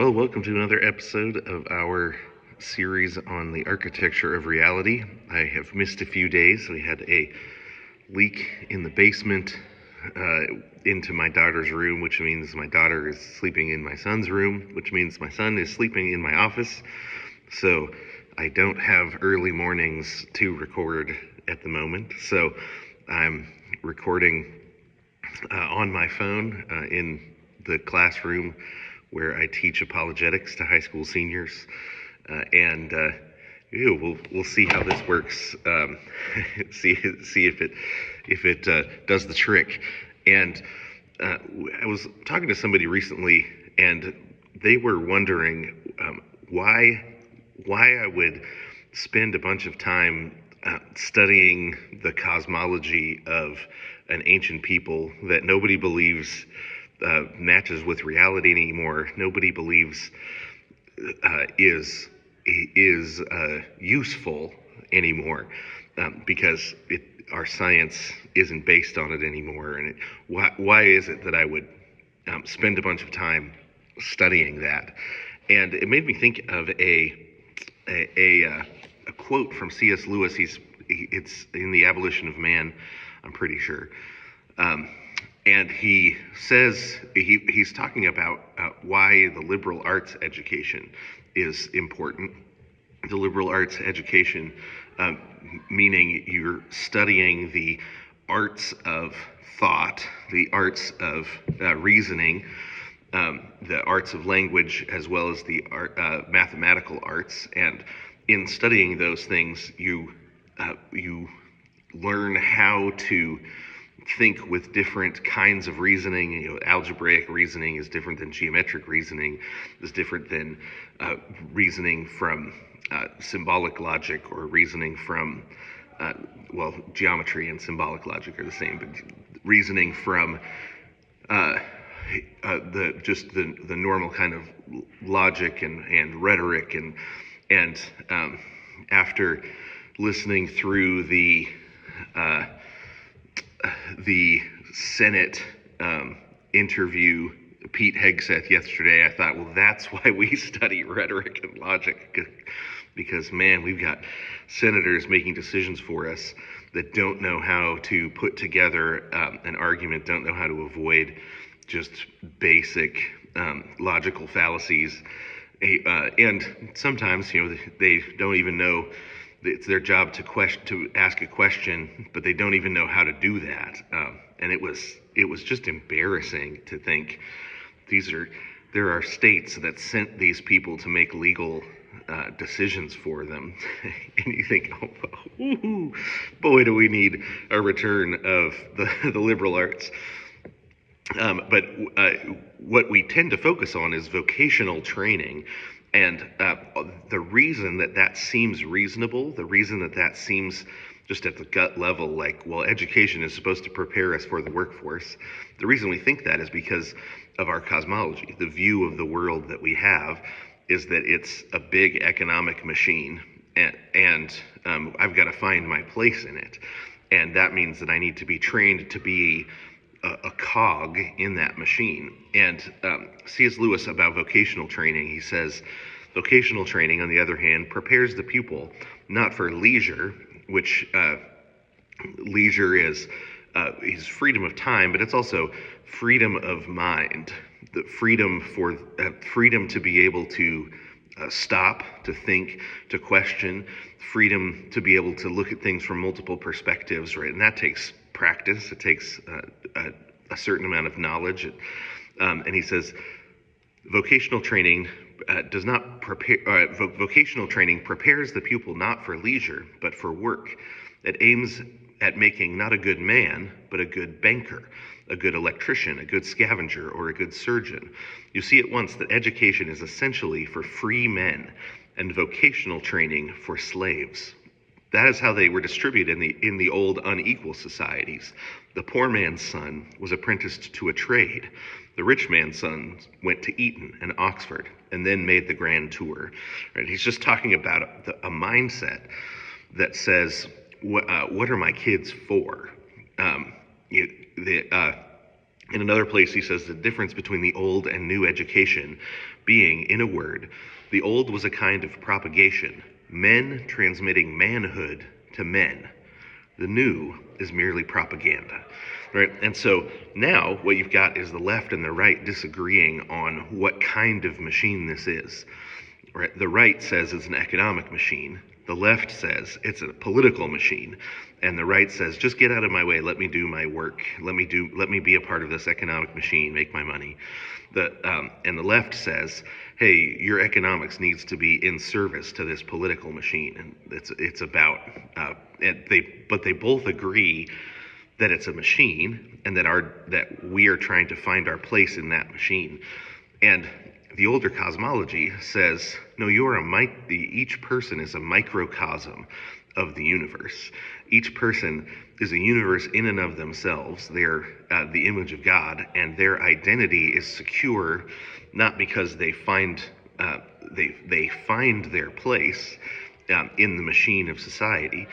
Well, welcome to another episode of our series on the architecture of reality. I have missed a few days. We had a leak in the basement into my daughter's room, which means my daughter is sleeping in my son's room, which means my son is sleeping in my office. So I don't have early mornings to record at the moment. So I'm recording on my phone in the classroom where I teach apologetics to high school seniors, and we'll see how this works. See if it does the trick. And I was talking to somebody recently, and they were wondering why I would spend a bunch of time studying the cosmology of an ancient people that nobody believes matches with reality anymore. Nobody believes is useful anymore because our science isn't based on it anymore. And why is it that I would spend a bunch of time studying that? And it made me think of a quote from C.S. Lewis. It's in The Abolition of Man, I'm pretty sure. And he says, he's talking about why the liberal arts education is important. The liberal arts education, meaning you're studying the arts of thought, the arts of reasoning, the arts of language, as well as the mathematical arts. And in studying those things, you learn how to think with different kinds of reasoning. Algebraic reasoning is different than geometric reasoning, is different than reasoning from symbolic logic, or reasoning from, geometry and symbolic logic are the same, but reasoning from the normal kind of logic and rhetoric, and after listening through the Senate interview, Pete Hegseth, yesterday, I thought, well, that's why we study rhetoric and logic, because, man, we've got senators making decisions for us that don't know how to put together an argument, don't know how to avoid just basic logical fallacies, and sometimes, they don't even know. It's their job to ask a question, but they don't even know how to do that. And it was just embarrassing to think there are states that sent these people to make legal decisions for them, and you think, oh, boy, do we need a return of the liberal arts. But what we tend to focus on is vocational training. And the reason that seems reasonable, the reason that seems just at the gut level, like, well, education is supposed to prepare us for the workforce. The reason we think that is because of our cosmology. The view of the world that we have is that it's a big economic machine, and I've got to find my place in it. And that means that I need to be trained to be a cog in that machine. And C.S. Lewis, about vocational training, he says, vocational training, on the other hand, prepares the pupil not for leisure, which leisure is freedom of time, but it's also freedom of mind, the freedom to be able to stop, to think, to question, freedom to be able to look at things from multiple perspectives, right? And that takes practice. It takes a certain amount of knowledge. And he says, vocational training vocational training prepares the pupil not for leisure, but for work. It aims at making not a good man, but a good banker, a good electrician, a good scavenger, or a good surgeon. You see at once that education is essentially for free men, and vocational training for slaves. That is how they were distributed in the old unequal societies. The poor man's son was apprenticed to a trade. The rich man's son went to Eton and Oxford and then made the grand tour. Right? He's just talking about a mindset that says, what are my kids for? In another place, he says the difference between the old and new education being, in a word, the old was a kind of propagation, men transmitting manhood to men. The new is merely propaganda, right? And so now what you've got is the left and the right disagreeing on what kind of machine this is, right? The right says it's an economic machine. The left says it's a political machine, and the right says, just get out of my way, let me do my work, let me be a part of this economic machine, make my money. And the left says, hey, your economics needs to be in service to this political machine, and it's about, but they both agree that it's a machine, and that we are trying to find our place in that machine. And the older cosmology says, no, each person is a microcosm of the universe. Each person is a universe in and of themselves. They're the image of God, and their identity is secure, not because they find their place in the machine of society,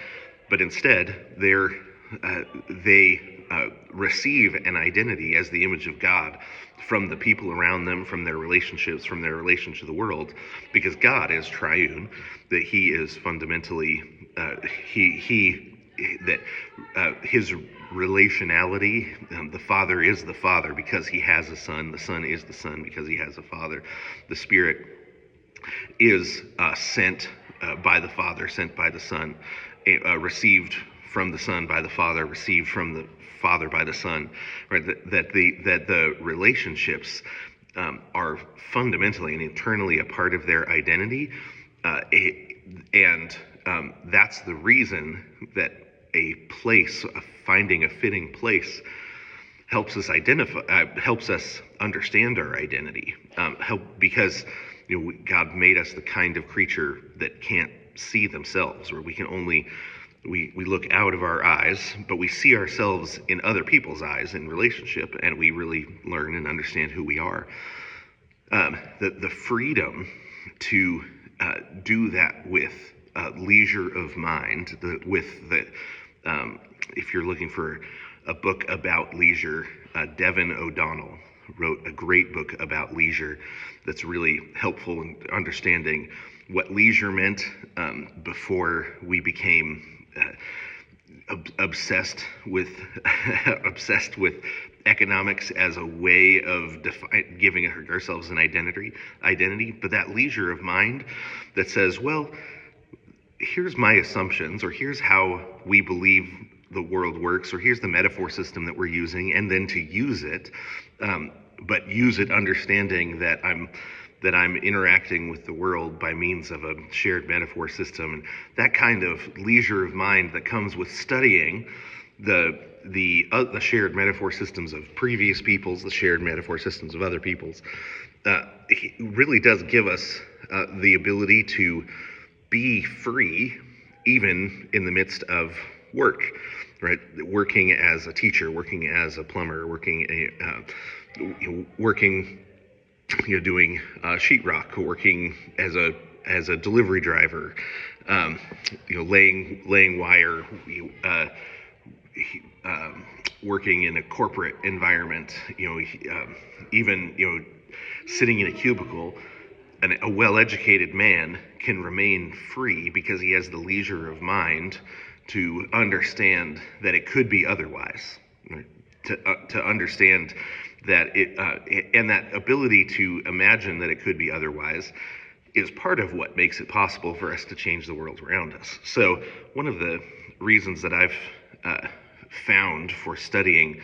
but instead they receive an identity as the image of God from the people around them, from their relationships, from their relation to the world, because God is triune, that he is fundamentally, his relationality, the Father is the Father because he has a Son, the Son is the Son because he has a Father, the Spirit is sent by the Father, sent by the Son, received from the Son by the Father, received from the Father by the Son, right? That the relationships are fundamentally and eternally a part of their identity, and that's the reason that finding a fitting place helps us helps us understand our identity, because God made us the kind of creature that can't see themselves, or we can only. We look out of our eyes, but we see ourselves in other people's eyes in relationship, and we really learn and understand who we are. The freedom to do that with leisure of mind, if you're looking for a book about leisure, Devin O'Donnell wrote a great book about leisure that's really helpful in understanding what leisure meant before we became obsessed with economics as a way of giving ourselves an identity, but that leisure of mind that says, well, here's my assumptions, or here's how we believe the world works, or here's the metaphor system that we're using, and then to use it, but use it understanding that I'm interacting with the world by means of a shared metaphor system, and that kind of leisure of mind that comes with studying the shared metaphor systems of previous peoples, the shared metaphor systems of other peoples, really does give us the ability to be free, even in the midst of work, right? Working as a teacher, working as a plumber, working doing sheetrock, working as a delivery driver, laying wire, working in a corporate environment, even sitting in a cubicle. A well-educated man can remain free because he has the leisure of mind to understand that it could be otherwise, right? To understand that and that ability to imagine that it could be otherwise is part of what makes it possible for us to change the world around us. So one of the reasons that I've found for studying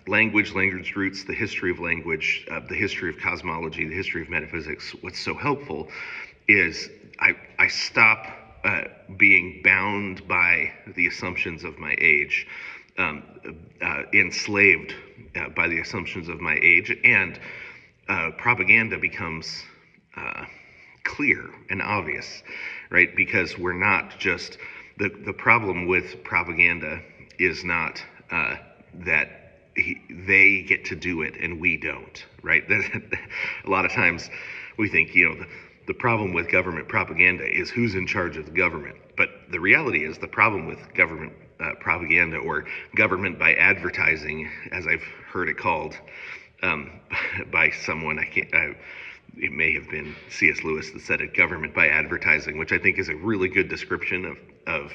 language roots, the history of language, the history of cosmology, the history of metaphysics, what's so helpful is I stop being bound by the assumptions of my age, enslaved by the assumptions of my age, and propaganda becomes clear and obvious, right? Because we're not just, the problem with propaganda is not that they get to do it and we don't, right? A lot of times we think, the problem with government propaganda is who's in charge of the government. But the reality is the problem with government propaganda, or government by advertising, as I've heard it called by someone. It may have been C.S. Lewis that said it, government by advertising, which I think is a really good description of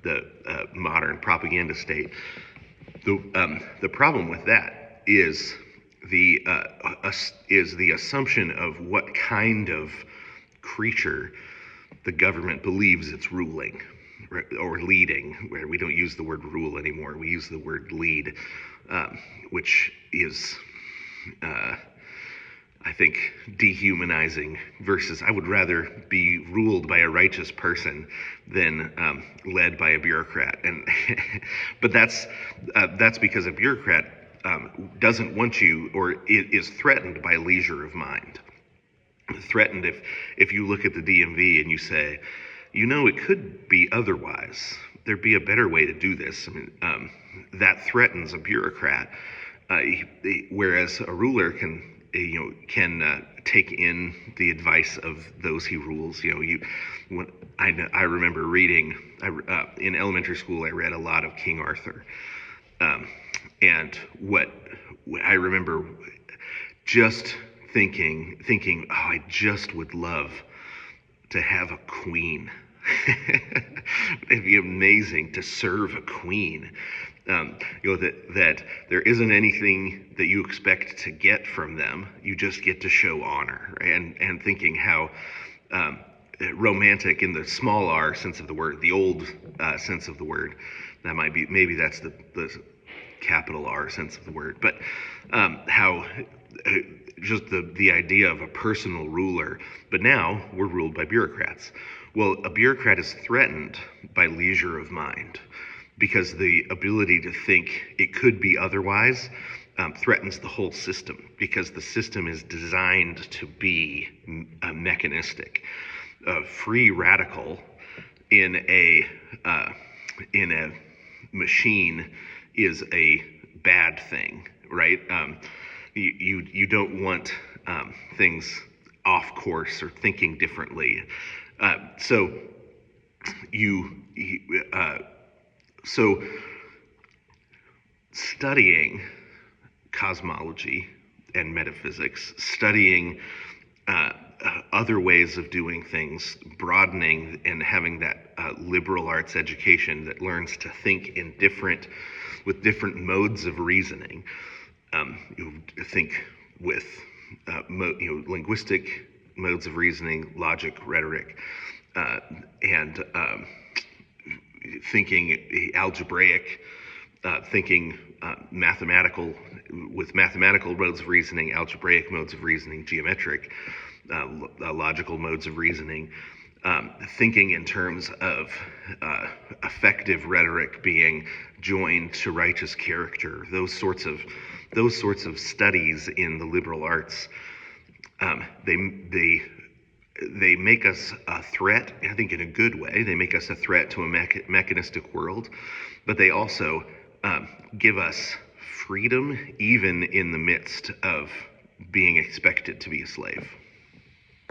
the modern propaganda state. The problem with that is the assumption of what kind of creature the government believes it's ruling or leading, where we don't use the word rule anymore. We use the word lead, which is, I think, dehumanizing, versus I would rather be ruled by a righteous person than led by a bureaucrat. And but that's because a bureaucrat doesn't want you, or is threatened by leisure of mind. Threatened if you look at the DMV and you say, it could be otherwise. There'd be a better way to do this. I mean, that threatens a bureaucrat, whereas a ruler can take in the advice of those he rules. I remember reading in elementary school. I read a lot of King Arthur, and what I remember just thinking, oh, I just would love to have a queen. It'd be amazing to serve a queen. That there isn't anything that you expect to get from them. You just get to show honor, right? And thinking how romantic in the small r sense of the word, the old sense of the word. That might be, maybe that's the capital R sense of the word, but how just the idea of a personal ruler. But now we're ruled by bureaucrats. Well, a bureaucrat is threatened by leisure of mind, because the ability to think it could be otherwise threatens the whole system, because the system is designed to be mechanistic. A free radical in a machine is a bad thing, right? You don't want things off course or thinking differently. So studying cosmology and metaphysics, studying other ways of doing things, broadening and having that liberal arts education that learns to think with different modes of reasoning. You think with linguistic modes of reasoning, logic, rhetoric, and thinking algebraic, thinking mathematical, with mathematical modes of reasoning, algebraic modes of reasoning, geometric, logical modes of reasoning, thinking in terms of effective rhetoric being joined to righteous character. Those sorts of studies in the liberal arts, they make us a threat. I think in a good way. They make us a threat to a mechanistic world, but they also give us freedom, even in the midst of being expected to be a slave.